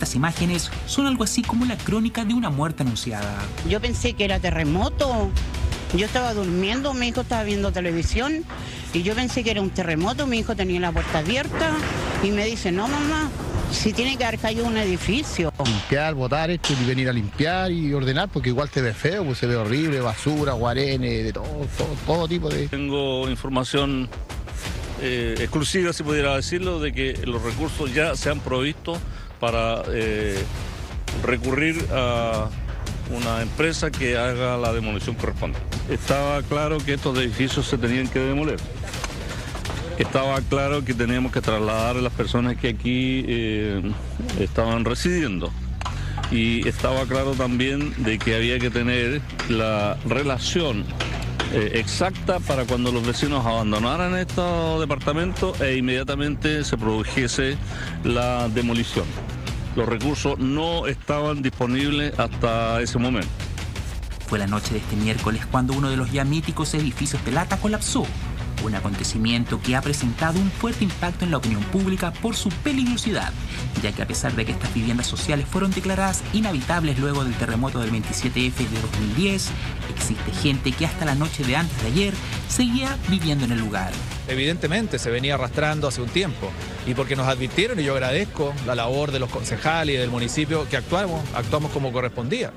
estas imágenes son algo así como la crónica de una muerte anunciada. Yo pensé que era terremoto. Yo estaba durmiendo, mi hijo estaba viendo televisión y yo pensé que era un terremoto. Mi hijo tenía la puerta abierta y me dice, no mamá, si tiene que haber caído un edificio. Limpiar, botar esto y venir a limpiar y ordenar, porque igual te ve feo, pues se ve horrible, basura, guarenes, de todo tipo de... Tengo información exclusiva, si pudiera decirlo, de que los recursos ya se han provisto para recurrir a una empresa que haga la demolición correspondiente. Estaba claro que estos edificios se tenían que demoler. Estaba claro que teníamos que trasladar a las personas que aquí estaban residiendo. Y estaba claro también de que había que tener la relación exacta para cuando los vecinos abandonaran estos departamentos e inmediatamente se produjese la demolición. Los recursos no estaban disponibles hasta ese momento. Fue la noche de este miércoles cuando uno de los ya míticos edificios de Lata colapsó. Un acontecimiento que ha presentado un fuerte impacto en la opinión pública por su peligrosidad, ya que a pesar de que estas viviendas sociales fueron declaradas inhabitables luego del terremoto del 27F de 2010, existe gente que hasta la noche de antes de ayer seguía viviendo en el lugar. Evidentemente se venía arrastrando hace un tiempo y porque nos advirtieron, y yo agradezco la labor de los concejales y del municipio que actuamos como correspondía.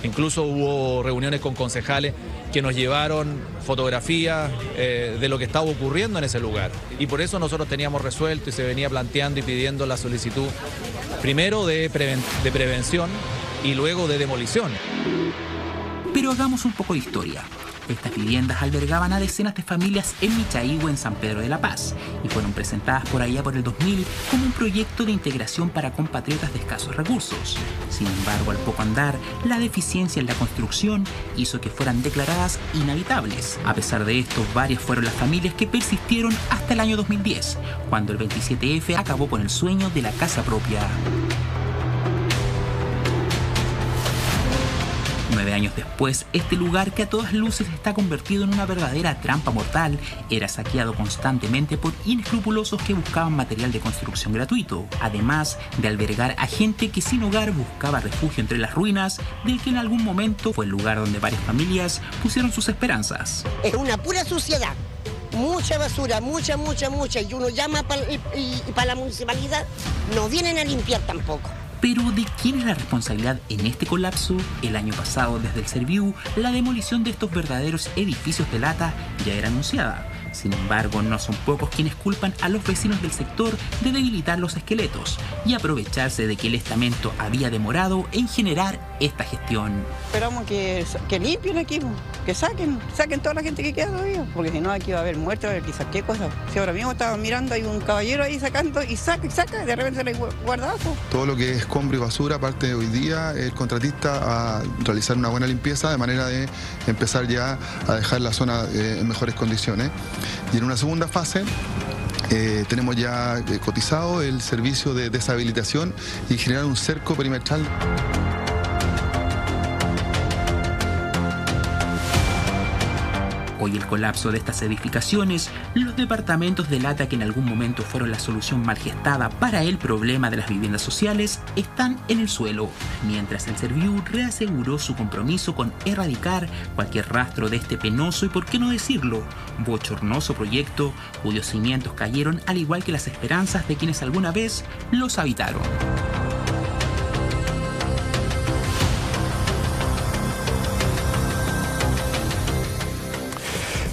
Incluso hubo reuniones con concejales que nos llevaron fotografías de lo que estaba ocurriendo en ese lugar. Y por eso nosotros teníamos resuelto y se venía planteando y pidiendo la solicitud primero de prevención y luego de demolición. Pero hagamos un poco de historia. Estas viviendas albergaban a decenas de familias en Michaihue, en San Pedro de la Paz, y fueron presentadas por allá por el 2000 como un proyecto de integración para compatriotas de escasos recursos. Sin embargo, al poco andar, la deficiencia en la construcción hizo que fueran declaradas inhabitables. A pesar de esto, varias fueron las familias que persistieron hasta el año 2010, cuando el 27F acabó con el sueño de la casa propia. 9 años después, este lugar que a todas luces está convertido en una verdadera trampa mortal, era saqueado constantemente por inescrupulosos que buscaban material de construcción gratuito, además de albergar a gente que sin hogar buscaba refugio entre las ruinas del que en algún momento fue el lugar donde varias familias pusieron sus esperanzas. Es una pura suciedad, mucha basura, mucha, y uno llama para la municipalidad, no vienen a limpiar tampoco. Pero ¿de quién es la responsabilidad en este colapso? El año pasado, desde el Serviu, la demolición de estos verdaderos edificios de Lata ya era anunciada. Sin embargo, no son pocos quienes culpan a los vecinos del sector de debilitar los esqueletos y aprovecharse de que el estamento había demorado en generar esta gestión. Esperamos que limpien aquí, que saquen toda la gente que queda todavía, porque si no aquí va a haber muertos, va a haber quizás qué cosa. Si ahora mismo estaba mirando, hay un caballero ahí sacando y saca, de repente se le guardazo. Todo lo que es escombro y basura, aparte de hoy día, el contratista a realizar una buena limpieza de manera de empezar ya a dejar la zona en mejores condiciones. Y en una segunda fase tenemos ya cotizado el servicio de deshabilitación y generar un cerco perimetral. Hoy el colapso de estas edificaciones, los departamentos de Lata que en algún momento fueron la solución mal gestada para el problema de las viviendas sociales, están en el suelo, mientras el Serviu reaseguró su compromiso con erradicar cualquier rastro de este penoso y, por qué no decirlo, bochornoso proyecto cuyos cimientos cayeron al igual que las esperanzas de quienes alguna vez los habitaron.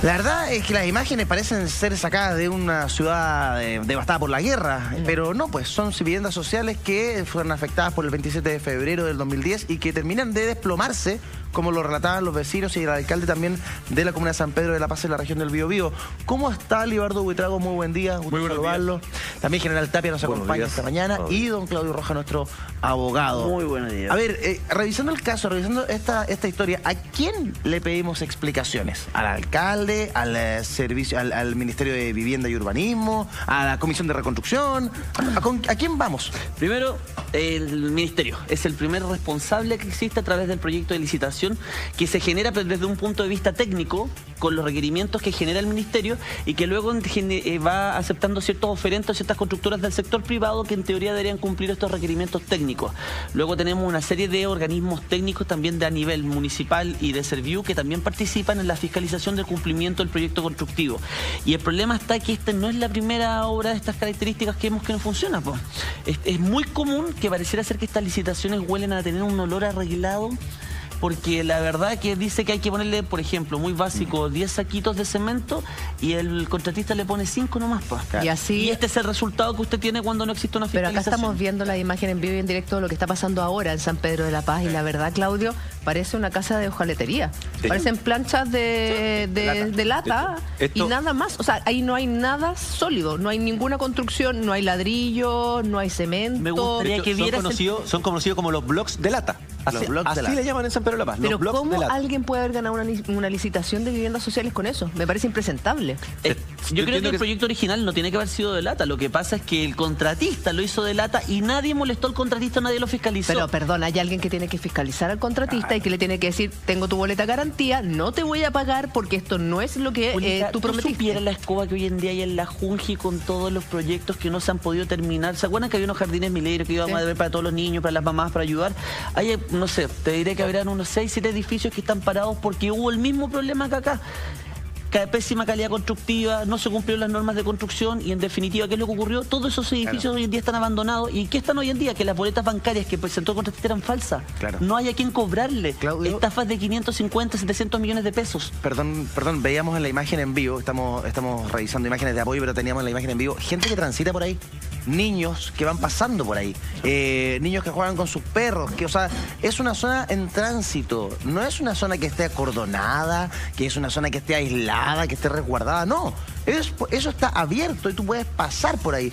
La verdad es que las imágenes parecen ser sacadas de una ciudad devastada por la guerra, pero no, pues son viviendas sociales que fueron afectadas por el 27 de febrero del 2010 y que terminan de desplomarse, como lo relataban los vecinos y el alcalde también de la comuna de San Pedro de la Paz en la región del Biobío. ¿Cómo está Libardo Buitrago? Muy buen día, gusto saludarlo. También General Tapia nos acompaña esta mañana y don Claudio Rojas, nuestro abogado. Muy buenos días. A ver, revisando el caso, revisando esta historia, ¿a quién le pedimos explicaciones? ¿Al alcalde? ¿Al servicio, al Ministerio de Vivienda y Urbanismo? ¿A la Comisión de Reconstrucción? ¿A quién vamos? Primero, el Ministerio. Es el primer responsable que existe a través del proyecto de licitación licitación que se genera desde un punto de vista técnico, con los requerimientos que genera el ministerio y que luego va aceptando ciertos oferentes, ciertas constructoras del sector privado que en teoría deberían cumplir estos requerimientos técnicos. Luego tenemos una serie de organismos técnicos también de a nivel municipal y de Serviu que también participan en la fiscalización del cumplimiento del proyecto constructivo. Y el problema está que esta no es la primera obra de estas características que vemos que no funciona. Pues. Es muy común que pareciera ser que estas licitaciones huelen a tener un olor arreglado, porque la verdad que dice que hay que ponerle, por ejemplo, muy básico, 10 saquitos de cemento y el contratista le pone 5 nomás. Y así, y este es el resultado que usted tiene cuando no existe una fiscalización. Pero acá estamos viendo la imagen en vivo y en directo de lo que está pasando ahora en San Pedro de la Paz y la verdad, Claudio, parece una casa de hojalatería. Sí. Parecen planchas de lata y nada más. O sea, ahí no hay nada sólido, no hay ninguna construcción, no hay ladrillo, no hay cemento. Me gustaría que vieras... Son conocidos como los blocks de lata. Así le llaman en San Pedro de la Paz. Pero ¿cómo alguien puede haber ganado una licitación de viviendas sociales con eso? Me parece impresentable. Yo creo que el proyecto original no tiene que haber sido de lata. Lo que pasa es que el contratista lo hizo de lata y nadie molestó al contratista, nadie lo fiscalizó. Pero perdón, hay alguien que tiene que fiscalizar al contratista y que le tiene que decir, tengo tu boleta garantía, no te voy a pagar porque esto no es lo que tú prometiste. ¿Supiera la escoba que hoy en día hay en la Junji con todos los proyectos que no se han podido terminar? ¿Se acuerdan que había unos jardines mileros que íbamos a ver para todos los niños, para las mamás, para ayudar? Hay, no sé, te diré que habrán unos 6, 7 edificios que están parados porque hubo el mismo problema que acá. Pésima calidad constructiva, no se cumplieron las normas de construcción y en definitiva, ¿qué es lo que ocurrió? Todos esos edificios hoy en día están abandonados. ¿Y qué están hoy en día? Que las boletas bancarias que presentó el contratista eran falsas. No hay a quién cobrarle. Claudio, estafas de 550, 700 millones de pesos. Perdón, veíamos en la imagen en vivo, estamos revisando imágenes de apoyo, pero teníamos en la imagen en vivo gente que transita por ahí, niños que van pasando por ahí, niños que juegan con sus perros, o sea, es una zona en tránsito, no es una zona que esté acordonada, que es una zona que esté aislada, que esté resguardada, no. Eso está abierto y tú puedes pasar por ahí.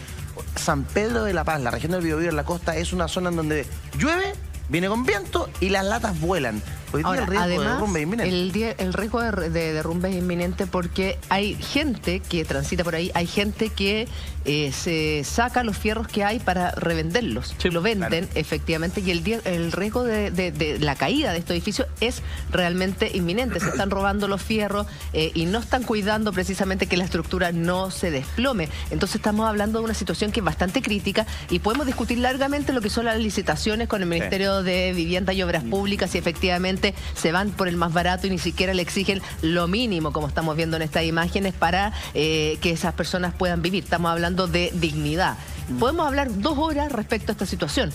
San Pedro de la Paz, la región del Biobío en la costa, es una zona en donde llueve, viene con viento y las latas vuelan. Hoy día ahora, el riesgo además, de derrumbe es inminente. El riesgo de derrumbe es inminente porque hay gente que transita por ahí, hay gente que se saca los fierros que hay para revenderlos. Sí, lo venden, efectivamente, y el riesgo de la caída de estos edificios es realmente inminente. Se están robando los fierros y no están cuidando precisamente que la estructura no se desplome. Entonces estamos hablando de una situación que es bastante crítica y podemos discutir largamente lo que son las licitaciones con el Ministerio de Vivienda y Obras Públicas y efectivamente se van por el más barato y ni siquiera le exigen lo mínimo, como estamos viendo en estas imágenes, para que esas personas puedan vivir. Estamos hablando de dignidad. Podemos hablar 2 horas respecto a esta situación.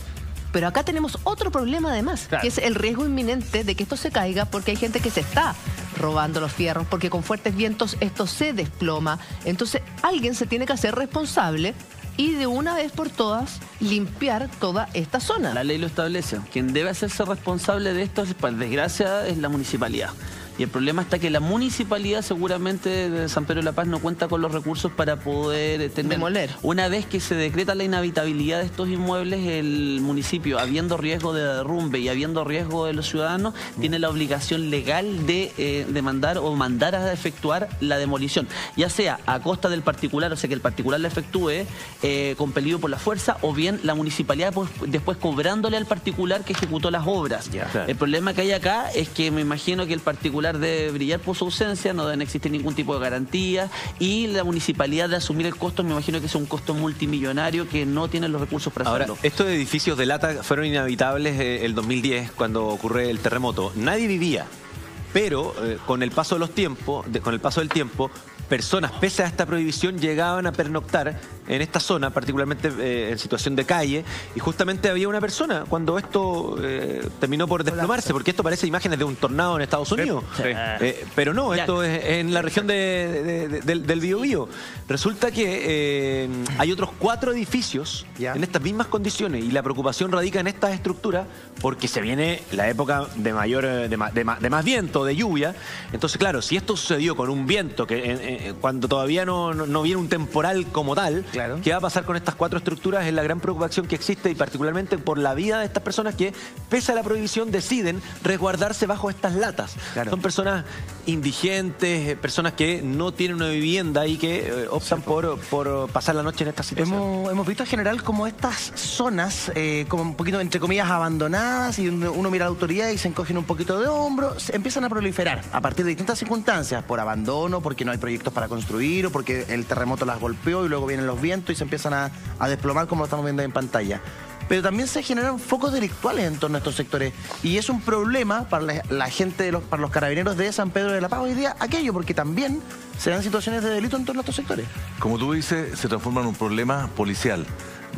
Pero acá tenemos otro problema además, que es el riesgo inminente de que esto se caiga porque hay gente que se está robando los fierros, porque con fuertes vientos esto se desploma. Entonces alguien se tiene que hacer responsable y de una vez por todas limpiar toda esta zona. La ley lo establece. Quien debe hacerse responsable de esto, por desgracia, es la municipalidad. Y el problema está que la municipalidad seguramente de San Pedro de la Paz no cuenta con los recursos para poder demoler. Una vez que se decreta la inhabitabilidad de estos inmuebles, el municipio, habiendo riesgo de derrumbe y habiendo riesgo de los ciudadanos, tiene la obligación legal de demandar o mandar a efectuar la demolición, ya sea a costa del particular, o sea que el particular la efectúe compelido por la fuerza, o bien la municipalidad después cobrándole al particular que ejecutó las obras. El problema que hay acá es que me imagino que el particular debe brillar por su ausencia, no deben existir ningún tipo de garantía y la municipalidad de asumir el costo, me imagino que es un costo multimillonario que no tiene los recursos para hacerlo. Ahora, estos edificios de lata fueron inhabitables el 2010 cuando ocurre el terremoto. Nadie vivía, pero con el paso del tiempo, personas, pese a esta prohibición, llegaban a pernoctar en esta zona, particularmente en situación de calle, y justamente había una persona cuando esto terminó por desplomarse, porque esto parece imágenes de un tornado en Estados Unidos. Sí. Pero no, esto es en la región del Biobío. Resulta que hay otros 4 edificios en estas mismas condiciones, y la preocupación radica en estas estructuras, porque se viene la época de más viento, de lluvia. Entonces, claro, si esto sucedió con un viento que cuando todavía no viene un temporal como tal, Claro. ¿qué va a pasar con estas 4 estructuras? Es la gran preocupación que existe y particularmente por la vida de estas personas que, pese a la prohibición, deciden resguardarse bajo estas latas. Claro. Son personas indigentes, personas que no tienen una vivienda y que optan por pasar la noche en esta situación. Hemos visto en general como estas zonas, como un poquito, entre comillas, abandonadas, y uno mira a la autoridad y se encogen un poquito de hombro, se empiezan a proliferar a partir de distintas circunstancias, por abandono, porque no hay proyectos para construir, o porque el terremoto las golpeó y luego vienen los vientos y se empiezan a desplomar, como lo estamos viendo en pantalla. Pero también se generan focos delictuales en torno a estos sectores. Y es un problema para la gente, para los carabineros de San Pedro de la Paz hoy día, aquello, porque también se dan situaciones de delito en torno a estos sectores. Como tú dices, se transforma en un problema policial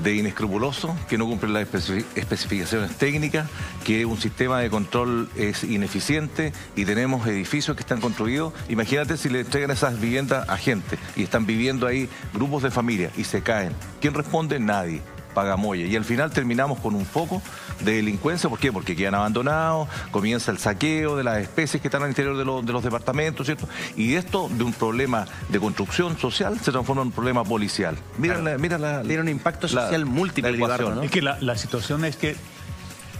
de inescrupulosos que no cumplen las especificaciones técnicas, que un sistema de control es ineficiente y tenemos edificios que están construidos. Imagínate si le entregan esas viviendas a gente y están viviendo ahí grupos de familia y se caen. ¿Quién responde? Nadie. Pagamoya. Y al final terminamos con un foco de delincuencia. ¿Por qué? Porque quedan abandonados, comienza el saqueo de las especies que están al interior de los departamentos, ¿cierto? Y esto, de un problema de construcción social, se transforma en un problema policial. Tiene un impacto social múltiple. ¿no? Es que la situación es que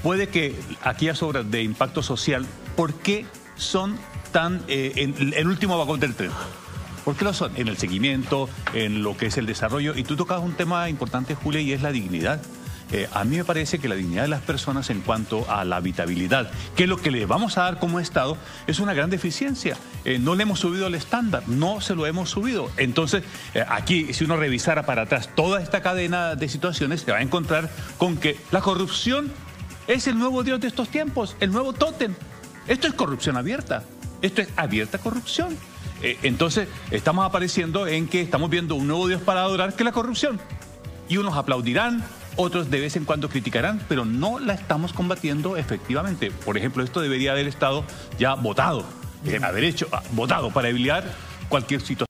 puede que aquellas obras de impacto social, ¿por qué son tan en el último vagón del tren? ¿Por qué lo son? En el seguimiento, en lo que es el desarrollo. Y tú tocas un tema importante, Julia, y es la dignidad. A mí me parece que la dignidad de las personas en cuanto a la habitabilidad, que es lo que le vamos a dar como Estado, es una gran deficiencia. No le hemos subido el estándar, no se lo hemos subido. Entonces, aquí, si uno revisara para atrás toda esta cadena de situaciones, se va a encontrar con que la corrupción es el nuevo Dios de estos tiempos, el nuevo tótem. Esto es corrupción abierta, esto es abierta corrupción. Entonces, estamos apareciendo en que estamos viendo un nuevo Dios para adorar, que es la corrupción. Y unos aplaudirán, otros de vez en cuando criticarán, pero no la estamos combatiendo efectivamente. Por ejemplo, esto debería haber estado ya votado, votado para evitar cualquier situación.